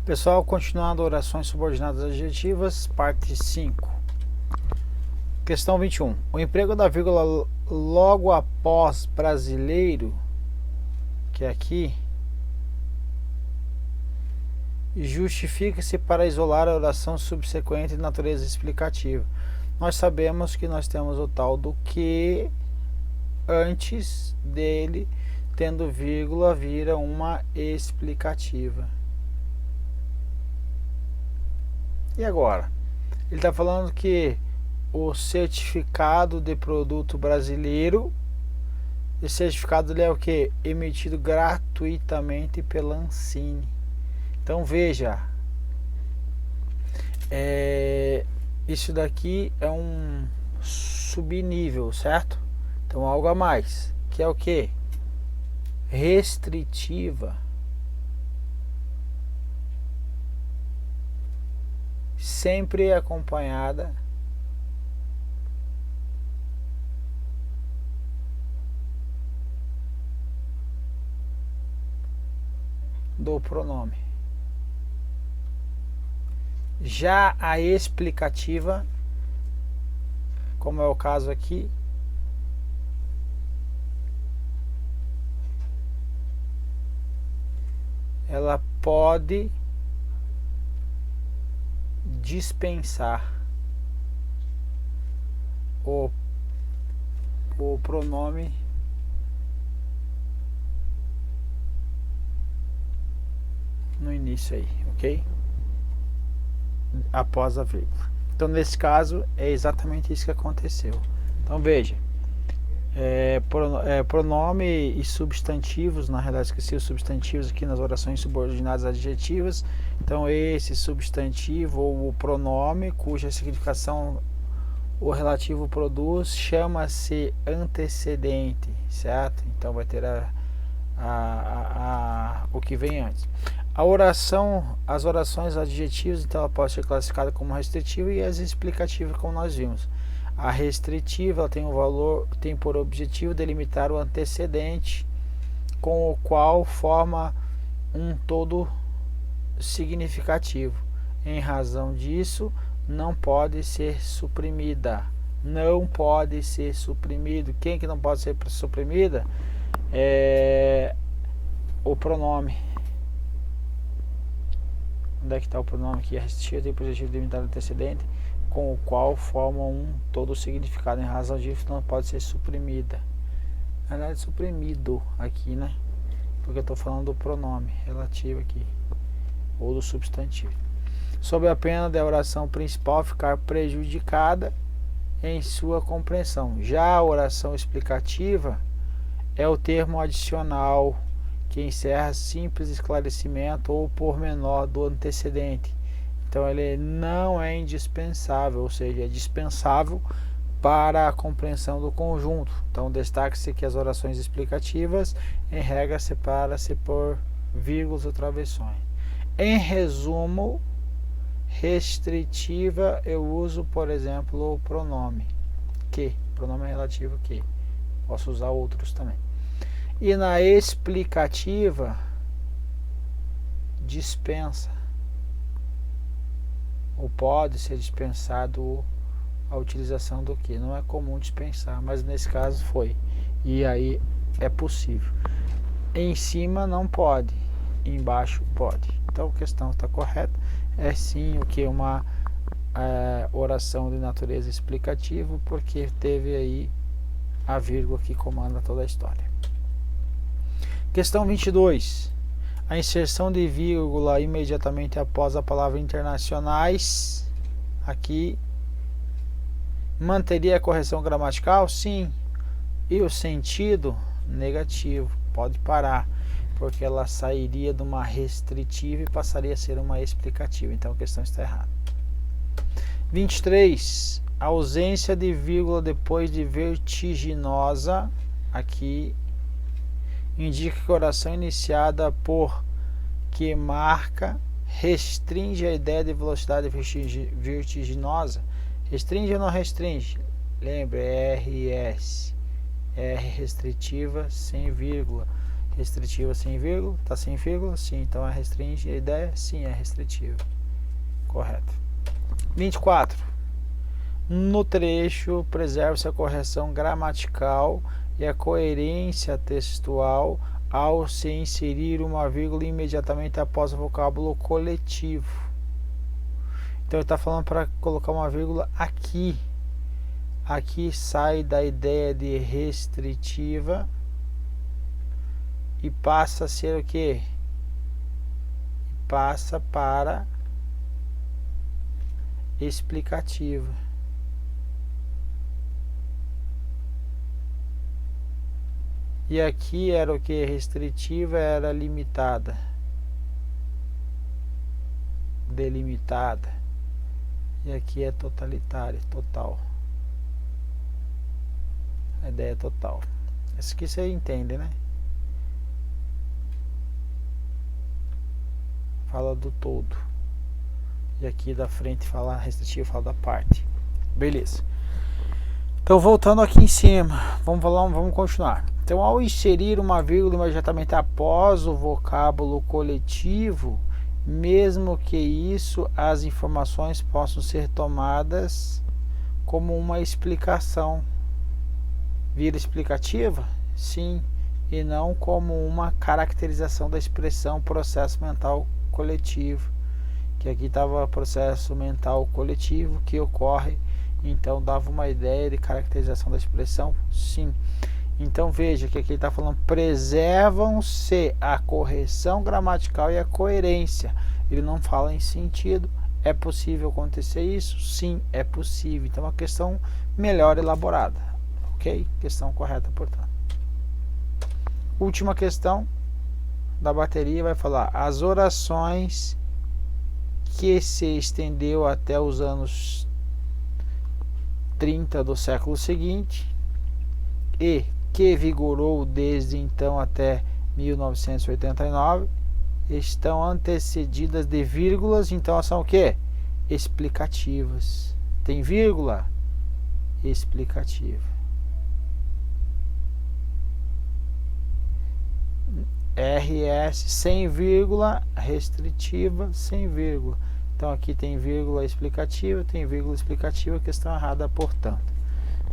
Pessoal, continuando orações subordinadas adjetivas, parte 5. Questão 21. O emprego da vírgula logo após brasileiro, que é aqui, justifica-se para isolar a oração subsequente de natureza explicativa. Nós sabemos que nós temos o tal do que antes dele, tendo vírgula, vira uma explicativa. E agora? Ele está falando que o certificado de produto brasileiro, esse certificado é o que? Emitido gratuitamente pela Ancine. Então veja, isso daqui é um subnível, certo? Então algo a mais, que é o que? Restritiva. Sempre acompanhada do pronome. Já a explicativa, como é o caso aqui, ela pode dispensar o pronome no início aí, ok? Após a vírgula. Então nesse caso é exatamente isso que aconteceu. Então veja, pronome e substantivos, na realidade esqueci os substantivos aqui nas orações subordinadas adjetivas. Então esse substantivo ou o pronome cuja significação o relativo produz chama-se antecedente, certo? Então vai ter o que vem antes. As orações adjetivas, então ela pode ser classificada como restritiva e as explicativas, como nós vimos. A restritiva ela tem por objetivo delimitar o antecedente com o qual forma um todo significativo. Em razão disso, não pode ser suprimida. Não pode ser suprimido. Quem que não pode ser suprimida? O pronome. Onde é que está o pronome aqui? A restritiva tem por objetivo delimitar o antecedente com o qual forma um todo significado. Em razão disso, não pode ser suprimida. Na verdade, suprimido aqui, né? Porque eu estou falando do pronome relativo aqui, ou do substantivo. Sob a pena da oração principal ficar prejudicada em sua compreensão. Já a oração explicativa é o termo adicional que encerra simples esclarecimento ou pormenor do antecedente. Então ele não é indispensável, ou seja, é dispensável para a compreensão do conjunto. Então destaque-se que as orações explicativas, em regra, separa-se por vírgulas ou travessões. Em resumo, restritiva eu uso, por exemplo, o pronome que, pronome relativo que. Posso usar outros também. E na explicativa, dispensa. Ou pode ser dispensado a utilização do que. Não é comum dispensar, mas nesse caso foi. E aí é possível. Em cima não pode, embaixo pode. Então a questão está correta. É sim o que? Uma oração de natureza explicativa, porque teve aí a vírgula que comanda toda a história. Questão 22. A inserção de vírgula imediatamente após a palavra internacionais, aqui, manteria a correção gramatical? Sim. E o sentido? Negativo. Pode parar, porque ela sairia de uma restritiva e passaria a ser uma explicativa. Então a questão está errada. 23. A ausência de vírgula depois de vertiginosa, aqui, indica que a oração iniciada por que marca restringe a ideia de velocidade vertiginosa. Restringe ou não restringe? Lembre, RS. R restritiva sem vírgula. Restritiva sem vírgula, tá sem vírgula, sim, então é restringe. A ideia, sim, é restritiva. Correto. 24. No trecho, preserve-se a correção gramatical e a coerência textual ao se inserir uma vírgula imediatamente após o vocábulo coletivo. Então ele está falando para colocar uma vírgula aqui. Aqui sai da ideia de restritiva e passa a ser o quê? Passa para explicativa. E aqui era o que? Restritiva era limitada, delimitada. E aqui é totalitária, total. A ideia é total. Isso aqui você entende, né? Fala do todo. E aqui da frente fala restritivo, fala da parte. Beleza. Então voltando aqui em cima, vamos continuar. Então, ao inserir uma vírgula imediatamente após o vocábulo coletivo, mesmo que isso, as informações possam ser tomadas como uma explicação. Vira explicativa? Sim, e não como uma caracterização da expressão processo mental coletivo. Que aqui estava processo mental coletivo que ocorre, então dava uma ideia de caracterização da expressão, sim. Então veja que aqui ele está falando preservam-se a correção gramatical e a coerência. Ele não fala em sentido. É possível acontecer isso? Sim, é possível. Então é uma questão melhor elaborada. Ok? Questão correta, portanto. Última questão da bateria vai falar as orações que se estendeu até os anos 30 do século seguinte e que vigorou desde então até 1989, estão antecedidas de vírgulas, então elas são o que? Explicativas. Tem vírgula? Explicativa. RS sem vírgula, restritiva sem vírgula. Então aqui tem vírgula explicativa, tem vírgula explicativa, questão errada, portanto.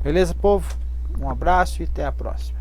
Beleza, povo? Um abraço e até a próxima.